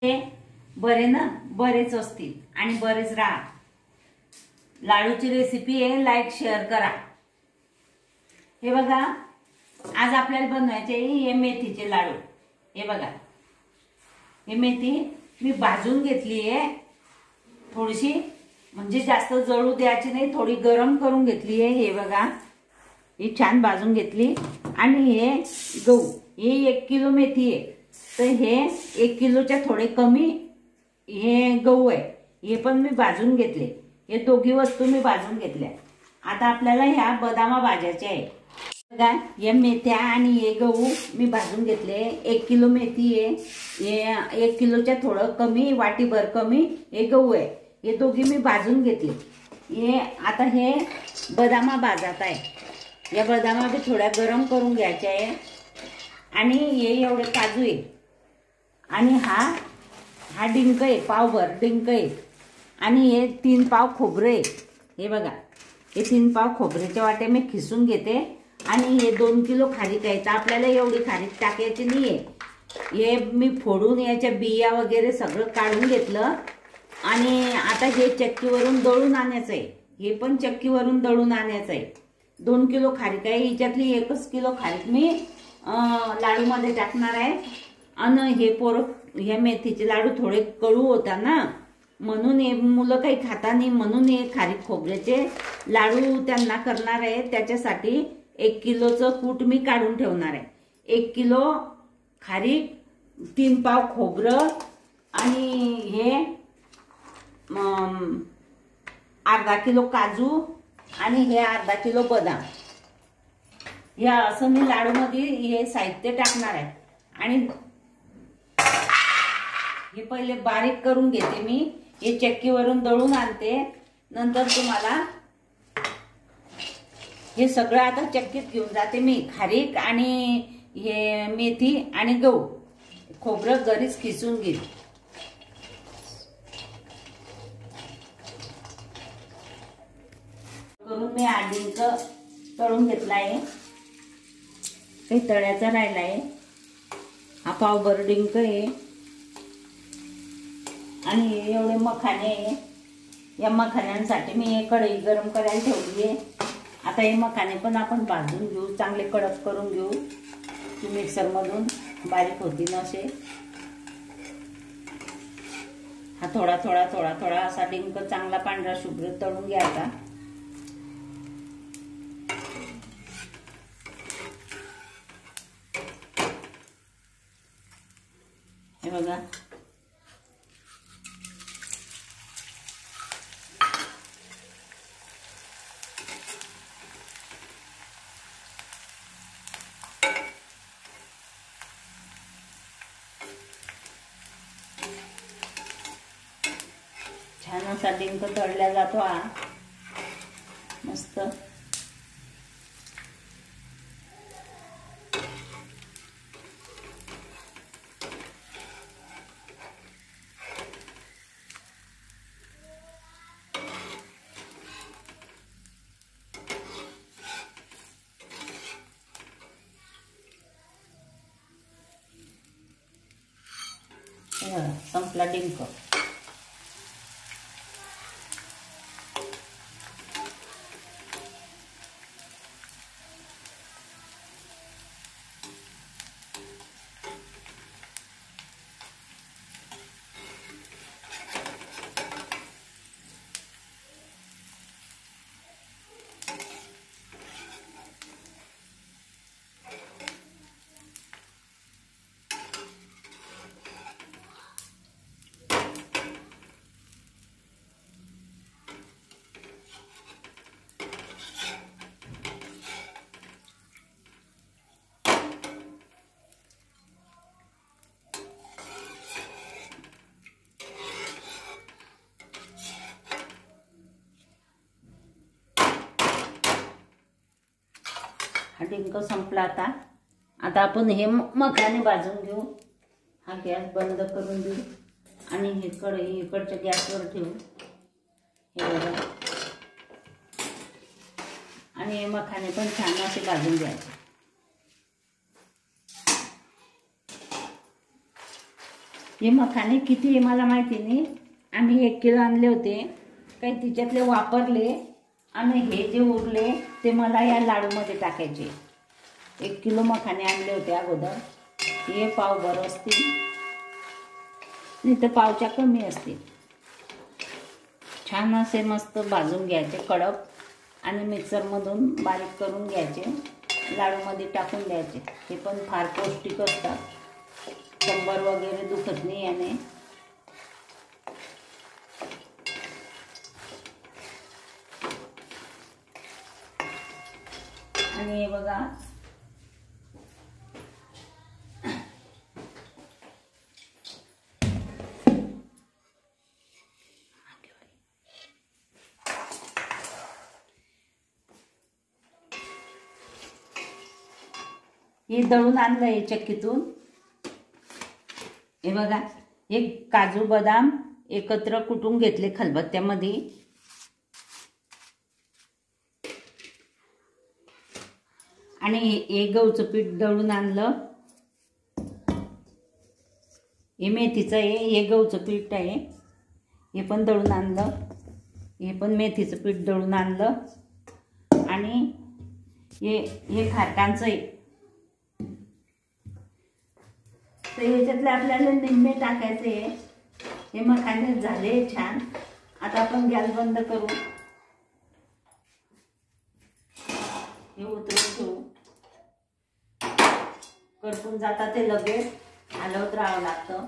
हे बरे ना बरेच असतील आणि बरेच राहा। लाडूची रेसिपी आहे, लाईक शेअर करा। हे बघा, आज आपल्याला बनवायचे हे मेथीचे लाडू। हे बघा, हे मेथी मी भाजून घेतली आहे थोडीशी, म्हणजे जास्त जळू द्यायची नाही, थोडी गरम करून घेतली आहे। हे बघा, ही छान भाजून घेतली। आणि हे गहू, हे 1 किलो मेथी आहे, तर हे 1 किलोच्या थोडे कमी हे गहू आहे, हे पण मी भाजून घेतले। हे दोघी वस्तू मी भाजून घेतल्या। आता आपल्याला ह्या बदामा भाजायचे आहे। बघा, या मेथ्या आणि हे गहू मी भाजून घेतले। 1 किलो मेथी आहे, हे 1 किलोच्या थोडं कमी, वाटीभर कमी हे गहू आहे, हे दोघी मी भाजून घेतले। हे आता हे बदामा भाजत आहे। या बदामा भी थोड्या गरम करून घ्यायच्या आहे। आणि हे एवढे काजू आहे, आणि हा डिंक आहे, पावभर डिंक आहे। आणि हे 3 पाव खोबरं आहे। हे बघा, हे 3 पाव खोबऱ्याच्या वाट्या मी खिसून घेते। आणि हे 2 किलो खारीक आहे, तर आपल्याला एवढी खारीक टाकायची नाहीये। हे मी फोडून याच्या बिया वगैरे सगळं काढून घेतलं। आणि आता हे चक्कीवरून दळून आणायचं आहे, हे पण चक्कीवरून दळून आणायचं आहे। 2 किलो खारीक आहे, हिच्यातली 1 किलो खारीक मी लाडू मध्ये टाकणार आहे। आणि हे मेथीचे लाडू थोडे कडू होता ना, म्हणून हे मुलं काही खाता नाही, म्हणून हे खारीक खोबऱ्याचे लाडू त्यांना करणार आहे। त्याच्यासाठी 1 किलोचं कूट मी काढून ठेवणार आहे। 1 किलो खारीक, 3 पाव खोबरं, आणि हे अर्धा किलो काजू, आणि हे अर्धा किलो बदाम। या असं मी लाडू मध्ये हे साहित्य टाकणार आहे। आणि हे पहिले बारीक करून घेते मी, हे चक्कीवरून दळून आणते, नंतर तुम्हाला हे सगळं आता चक्कीत घेऊन जाते मी। खारीक आणि हे मेथी आणि गहू, खोबरं घरीच खिसून घेईल। करून मी डिंक तळून घेतला आहे, काही तळ्याचा राहिला आहे। हा पावभर डिंक आहे, आणि एवढे मखाने आहे। या मखान्यांसाठी मी हे कढई गरम करायला ठेवली आहे। आता हे मखाने पण आपण भाजून घेऊ, चांगले कडक करून घेऊ, मिक्सर मधून बारीक होतील असे। हा थोडा थोडा थोडा थोडा असा डिंक चांगला पांढरा शुभ्र तळून घ्यायचा। हे बघा, छान असा डिंक तळला जातो हा, मस्त। संपला डिंक। हा डिंक संपला। आता आपण हे मखाने भाजून घेऊ। हा गॅस बंद करून देऊ, आणि हे कढई इकडच्या गॅसवर ठेवू। हे बघा, आणि हे मखाने पण छान असे भाजून घ्यायचे। हे मखाने किती आहे मला माहिती नाही, आम्ही 1 किलो आणले होते, काही तिच्यातले वापरले आणि हे जे उरले ते मला या लाडूमध्ये टाकायचे. 1 किलो मखाने आणले होते अगोदर, हे पावभर असतील, नाही तर पावच्या कमी असतील. छान असे मस्त भाजून घ्यायचे कडक आणि मिक्सरमधून बारीक करून घ्यायचे, लाडूमध्ये टाकून द्यायचे. हे पण फार पौष्टिक असतात, कंबर वगैरे दुखत नाही याने. आणि हे बघा हे दळून आणलंय चक्कीतून. हे बघा, हे काजू बदाम एकत्र कुटून घेतले खलबत्त्यामध्ये. आणि हे गहूचं पीठ दळून आणलं. हे मेथीचं आहे, हे गहूचं पीठ आहे, हे पण दळून आणलं. हे पण मेथीचं पीठ दळून आणलं. आणि हे खारकांचं आहे. तर ह्याच्यातले आपल्याला निम्मे टाकायचे. हे मखाने झाले छान. आता आपण गॅस बंद करू, हे उतरून ठेवू. करपून जातात ते लगेच, हलवत राहावं लागतं.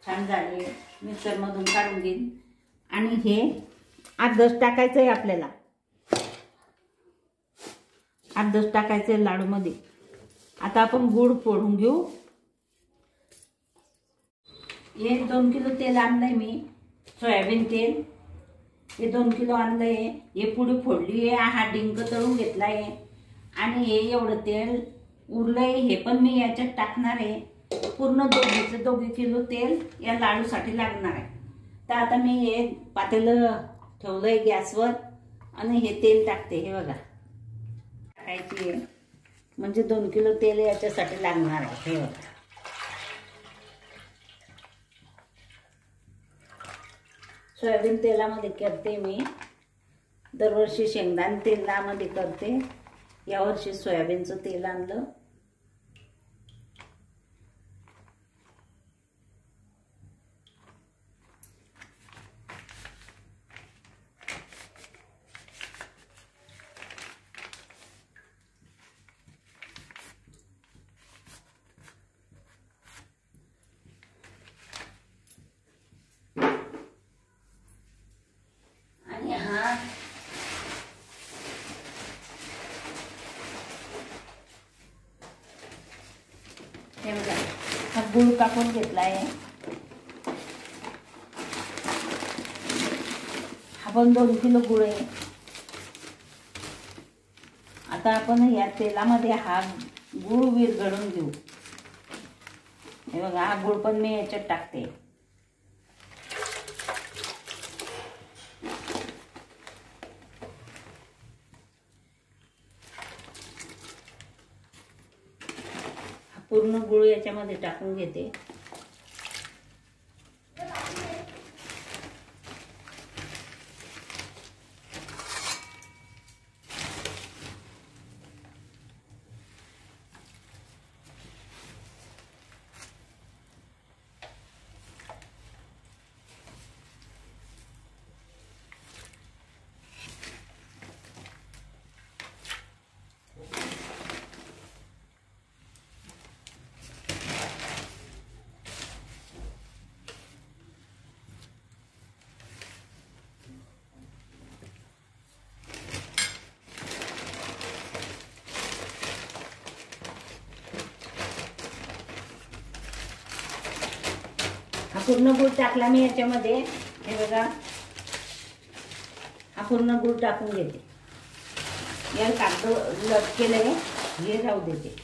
छान झाले, मिक्सरमधून काढून घेईन. आणि हे अर्धच टाकायचं आहे आपल्याला, अर्धच टाकायचं आहे लाडूमध्ये. आता आपण गूळ फोडून घेऊ. हे 2 किलो तेल आणलंय मी, सोयाबीन तेल. हे 2 किलो आणलंय. हे पुडी फोडली आहे, हा डिंक तळून घेतलाय. आणि हे एवढं तेल उरलंय, हे पण मी याच्यात टाकणार आहे. पूर्ण 2 किलो तेल या लाडूसाठी लागणार आहे. तर आता मी हे पातेलं ठेवलंय गॅसवर आणि हे तेल टाकते. हे बघा, टाकायची आहे म्हणजे 2 किलो तेल याच्यासाठी लागणार आहे. हे बघा, सोयाबीन तेलामध्ये करते मी. दरवर्षी शेंगदाणे तेलामध्ये करते, यावर्षी सोयाबीनचं तेल आणलं. आणि हे बघा, हा गूळ कापून घेतलाय. हा पण 2 किलो गूळ आहे. आता आपण या तेलामध्ये हा गूळ विरघळून घेऊ. हे बघा, हा गूळ पण मी याच्यात टाकते. पूर्ण गूळ याच्यामध्ये टाकून घेते. हा पूर्ण गूळ टाकला मी याच्यामध्ये. हे बघा, हा पूर्ण गूळ टाकून घेते. या कागद लटकेलंय, हे राहू देते.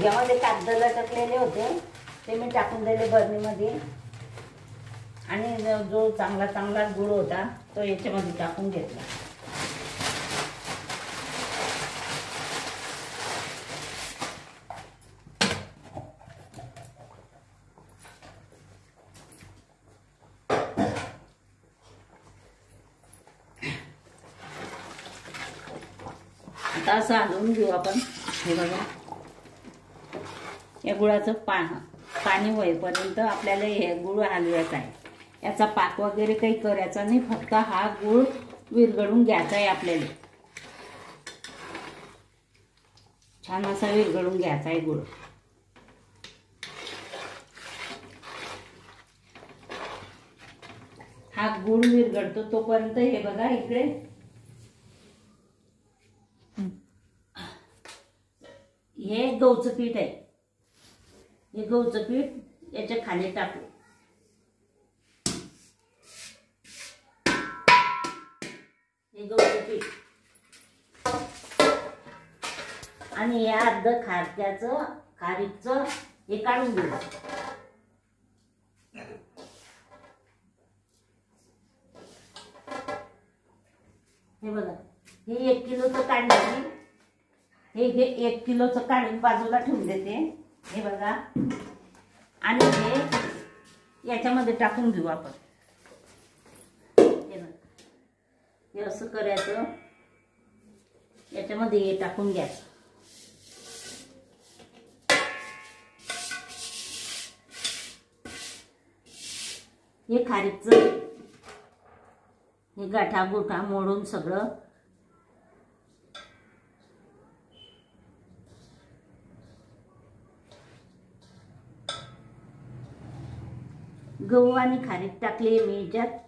ह्याच्यामध्ये कागद लटकलेले होते ते मी टाकून दिले बरणीमध्ये आणि जो चांगला गुळ होता तो याच्यामध्ये टाकून घेतला. आता असं हलवून घेऊ आपण. हे बघा, या गुळाचं पाणी होईपर्यंत आपल्याला हे गुळ हलवायचा आहे. याचा पाक वगैरे काही करायचा नाही, फक्त हा गुळ विरघळून घ्यायचा आहे आपल्याला. छान असा विरघळून घ्यायचा आहे गुळ. हा गुळ विरघळतो तोपर्यंत हे बघा इकडे हे गहूचं पीठ आहे. हे गहूचं पीठ याच्या खाली टाकू. हे गहूचं पीठ आणि या अर्ध खारीकचं हे काढून घेऊ. हे बघा, हे 1 किलोचं काढलं. हे 1 किलोचं काढून बाजूला ठेवून देते. हे बघा, आणि हे याच्यामध्ये टाकून घेऊ आपण. हे असं करायचं, याच्यामध्ये हे टाकून घ्यायचं. हे खारीकचं हे गाठा गोठा मोडून सगळं गहू आणि खारीक टाकले मी याच्यात.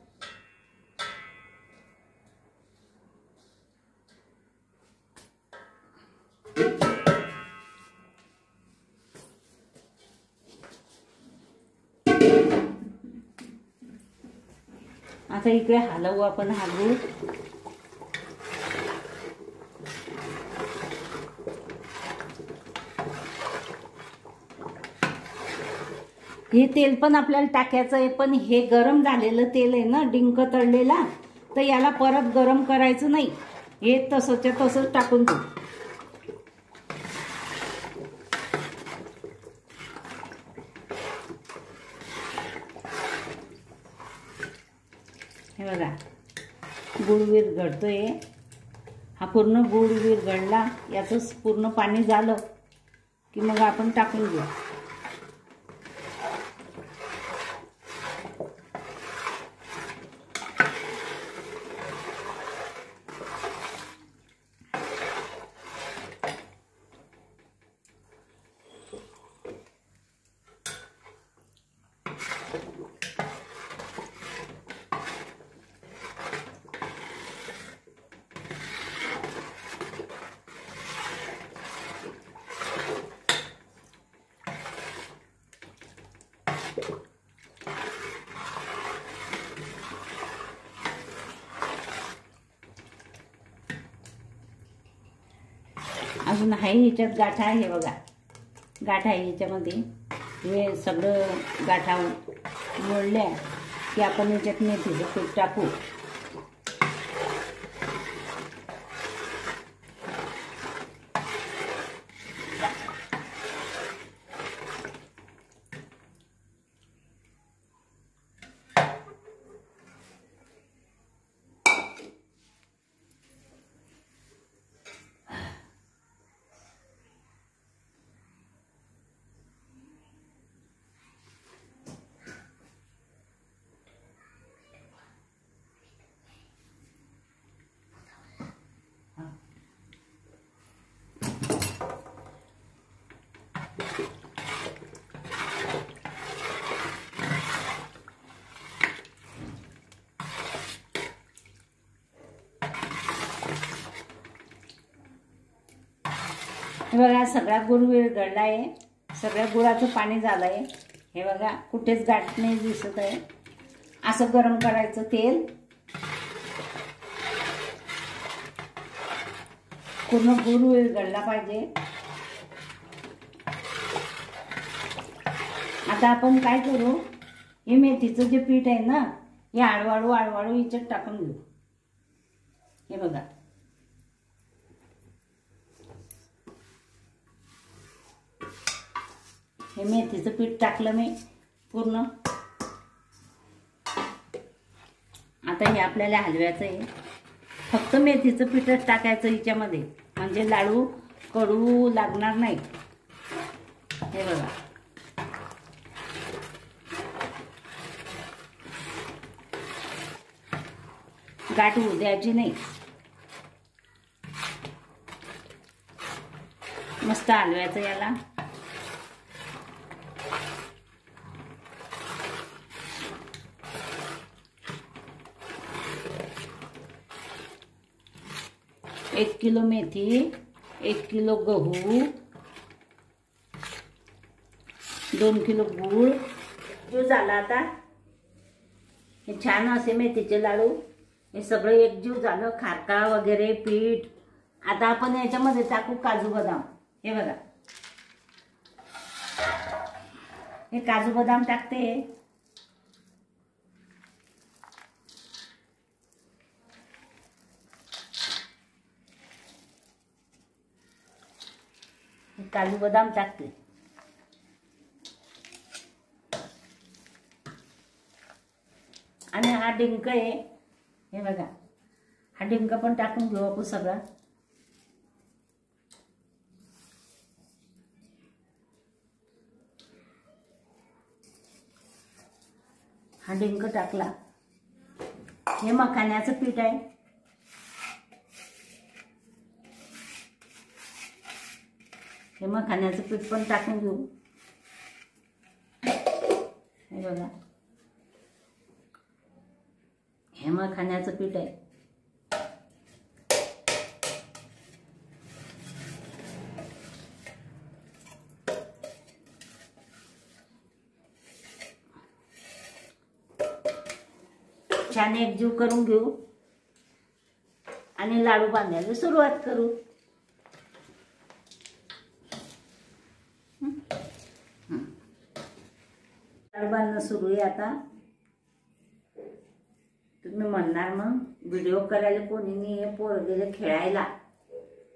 आता इकडे हलवू आपण हा गूळ. हे तेल पण आपल्याला टाकायचं आहे, पण हे गरम झालेलं तेल आहे ना, डिंक तळलेला, तर याला परत गरम करायचं नाही. हे तसंच्या तसंच टाकून देऊ. हे बघा, गुळ विरघळतोय. हा पूर्ण गुळ विरघळला, याचं पूर्ण पाणी झालं की मग आपण टाकून घेऊ. अजून आहे ह्याच्यात गाठा. आहे बघा, गाठा आहे ह्याच्यामध्ये. हे सगळं गाठा मोडल्या की आपण ह्याच्यात मेथीचं पीठ टाकू. हे बघा, सगळा गुळ विरघळला आहे. सगळ्या गुळाचं पाणी झालं आहे. हे बघा, कुठेच गाठ नाही दिसत आहे. असं गरम करायचं तेल. पूर्ण गुळ विरघळला पाहिजे. आता आपण काय करू, हे मेथीचं जे पीठ आहे ना, हे आळवाळू आळवाळू याच्यात टाकून घेऊ. हे बघा, हे मेथीचं पीठ टाकलं मी पूर्ण. आता हे आपल्याला हलवायचं आहे. फक्त मेथीचं पीठच टाकायचं हिच्यामध्ये, म्हणजे लाडू कडू लागणार नाही. हे बघा, गाठ होऊ द्यायची नाही. मस्त हलवायचं याला. एक किलो मेथी, 1 किलो गहू, 2 किलो गूळ जो झाला. आता हे छान असे मेथीचे लाडू हे सगळे एकजीव झालं. खारका वगैरे पीठ. आता आपण याच्यामध्ये टाकू काजू बदाम. हे बघा, हे काजू बदाम टाकते. काजू बदाम टाकते. आणि हा डिंक आहे. हे बघा, हा डिंक पण टाकून घेऊ आपण सगळा. हा डिंक टाकला. हे मखाण्याचं पीठ आहे. हे मखाण्याचं पीठ पण टाकून घेऊ. हे बघा, हे मखाण्याचं पीठ आहे. छान एकजीव करून घेऊ आणि लाडू बांधायला सुरुवात करू. लाडू बांधणं सुरू आहे आता. तुम्ही म्हणणार मग व्हिडिओ करायला कोणी नाही, हे पोरं गेले खेळायला.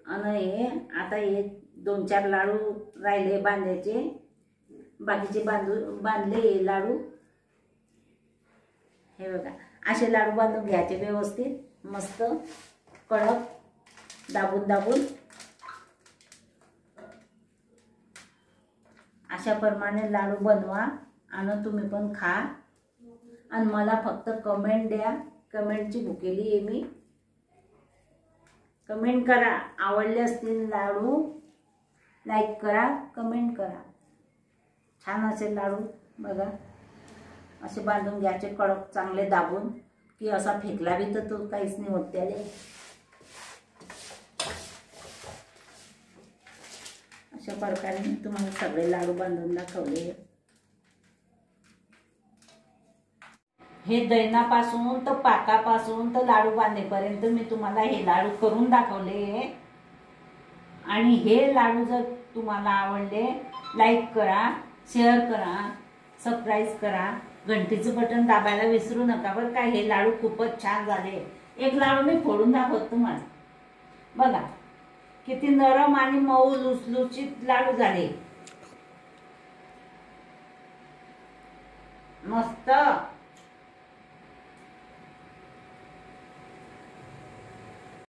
आणि हे आता हे 2-4 लाडू राहिले बांधायचे, बाकीचे बांधले हे लाडू. हे बघा, असे लाडू बांधून घ्यायचे व्यवस्थित, मस्त कडक दाबून दाबून. अशा प्रमाणे लाडू बनवा आणि तुम्ही पण खा. आणि मला फक्त कमेंट द्या. कमेंटची भुकेली आहे मी. कमेंट करा, आवडले असतील लाडू लाईक करा, कमेंट करा. छान असेल लाडू. बघा, असे बांधून घ्यायचे कडक चांगले दाबून, की असा फेकला बी तर तो काहीच नाही होत त्याले. अशा प्रकारे मी तुम्हाला सगळे लाडू बांधून दाखवले. हे दैनापासून तर पाकापासून तर लाडू बांधेपर्यंत मी तुम्हाला हे लाडू करून दाखवले. आणि हे लाडू जर तुम्हाला आवडले, लाईक करा, शेअर करा, सबस्क्राईब करा, घंटीचं बटन दाबायला विसरू नका बरं का. हे लाडू खूपच छान झाले. एक लाडू मी फोडून दाखवतो तुम्हाला. बघा किती नरम आणि मऊ लुसलुशीत लाडू झाले. मस्त.